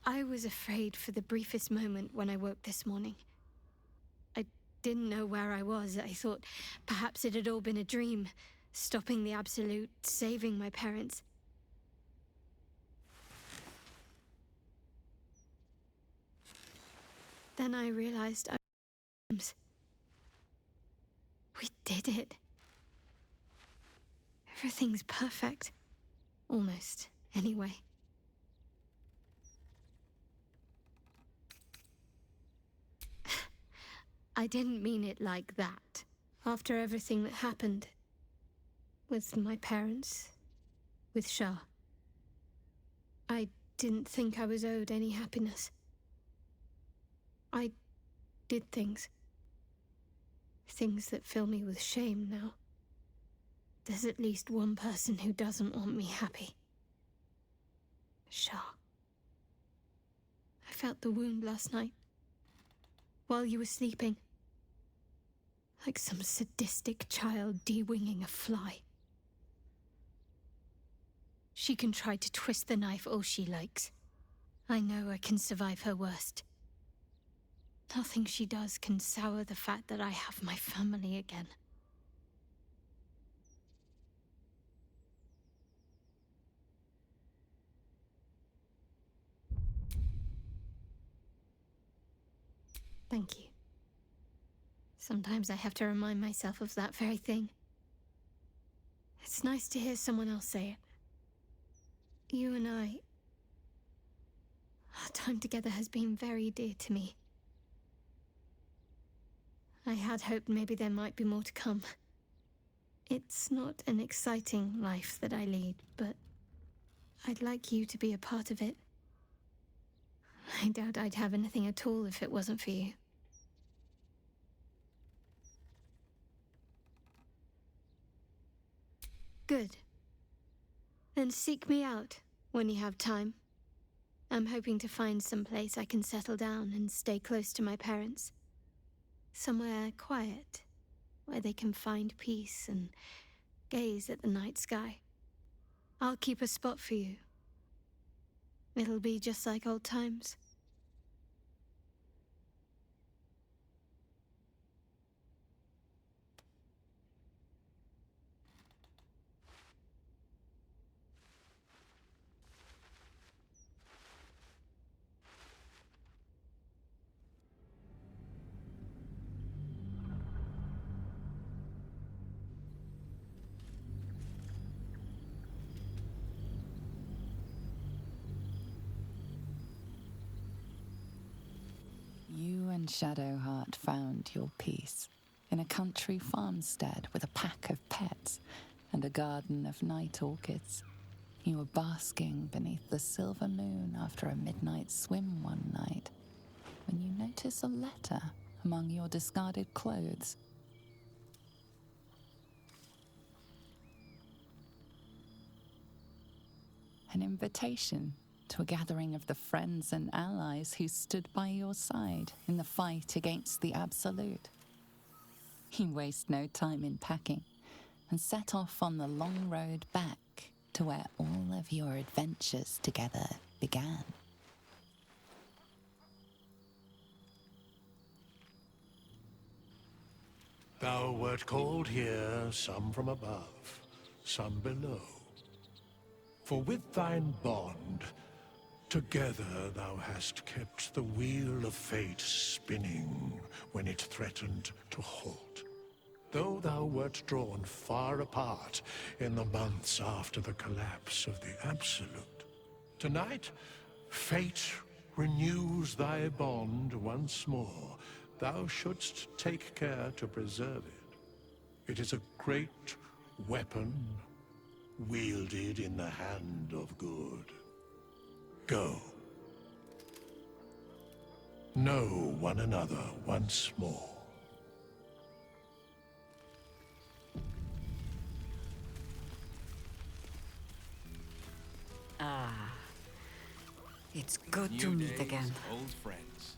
I was afraid for the briefest moment when I woke this morning. I didn't know where I was. I thought perhaps it had all been a dream, stopping the Absolute, saving my parents. Then I realized we did it. Everything's perfect. Almost, anyway. I didn't mean it like that. After everything that happened, with my parents, with Shah, I didn't think I was owed any happiness. I did things. Things that fill me with shame now. There's at least one person who doesn't want me happy. Shah. I felt the wound last night, while you were sleeping. Like some sadistic child de-winging a fly. She can try to twist the knife all she likes. I know I can survive her worst. Nothing she does can sour the fact that I have my family again. Thank you. Sometimes I have to remind myself of that very thing. It's nice to hear someone else say it. You and I... Our time together has been very dear to me. I had hoped maybe there might be more to come. It's not an exciting life that I lead, but I'd like you to be a part of it. I doubt I'd have anything at all if it wasn't for you. Good. Then seek me out when you have time. I'm hoping to find some place I can settle down and stay close to my parents. Somewhere quiet, where they can find peace and gaze at the night sky. I'll keep a spot for you. It'll be just like old times. You and Shadowheart found your peace in a country farmstead with a pack of pets and a garden of night orchids. You were basking beneath the silver moon after a midnight swim one night when you notice a letter among your discarded clothes. An invitation to a gathering of the friends and allies who stood by your side in the fight against the Absolute. You waste no time in packing and set off on the long road back to where all of your adventures together began. Thou wert called here, some from above, some below. For with thine bond, together thou hast kept the wheel of fate spinning when it threatened to halt. Though thou wert drawn far apart in the months after the collapse of the Absolute, tonight, fate renews thy bond once more. Thou shouldst take care to preserve it. It is a great weapon, wielded in the hand of good. Go. Know one another once more. It's good to meet again. Old friends.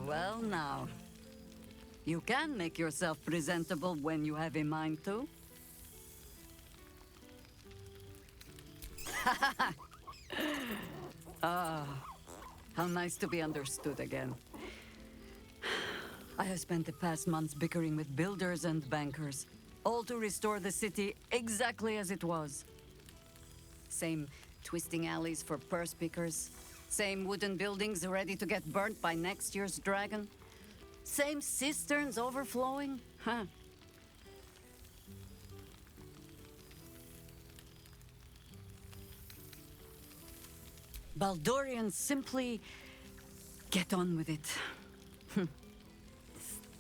Well now, you can make yourself presentable when you have a mind to. How nice to be understood again. I have spent the past months bickering with builders and bankers, all to restore the city exactly as it was. Same twisting alleys for purse pickers, same wooden buildings ready to get burnt by next year's dragon, same cisterns overflowing, huh? Baldurians simply get on with it.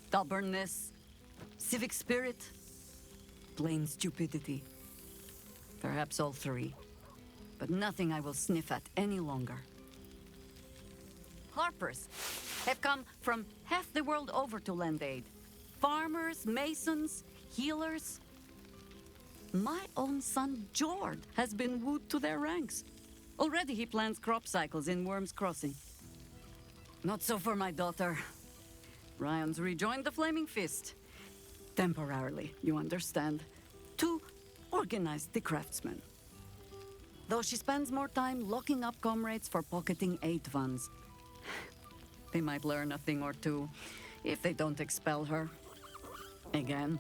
Stubbornness, civic spirit, plain stupidity. Perhaps all three, but nothing I will sniff at any longer. Harpers have come from half the world over to lend aid. Farmers, masons, healers. My own son, Jord, has been wooed to their ranks. Already he plans crop cycles in Worm's Crossing. Not so for my daughter. Ryan's rejoined the Flaming Fist. Temporarily, you understand. To organize the craftsmen. Though she spends more time locking up comrades for pocketing aid funds. They might learn a thing or two if they don't expel her. Again.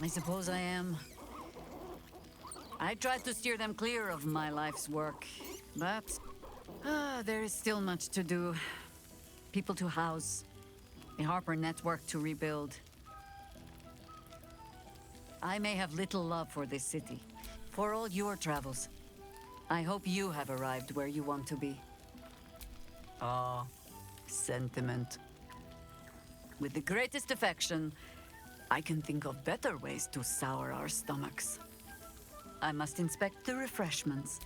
I suppose I am. I tried to steer them clear of my life's work, but there is still much to do. People to house, a Harper network to rebuild. I may have little love for this city, for all your travels. I hope you have arrived where you want to be. Ah, sentiment. With the greatest affection, I can think of better ways to sour our stomachs. I must inspect the refreshments.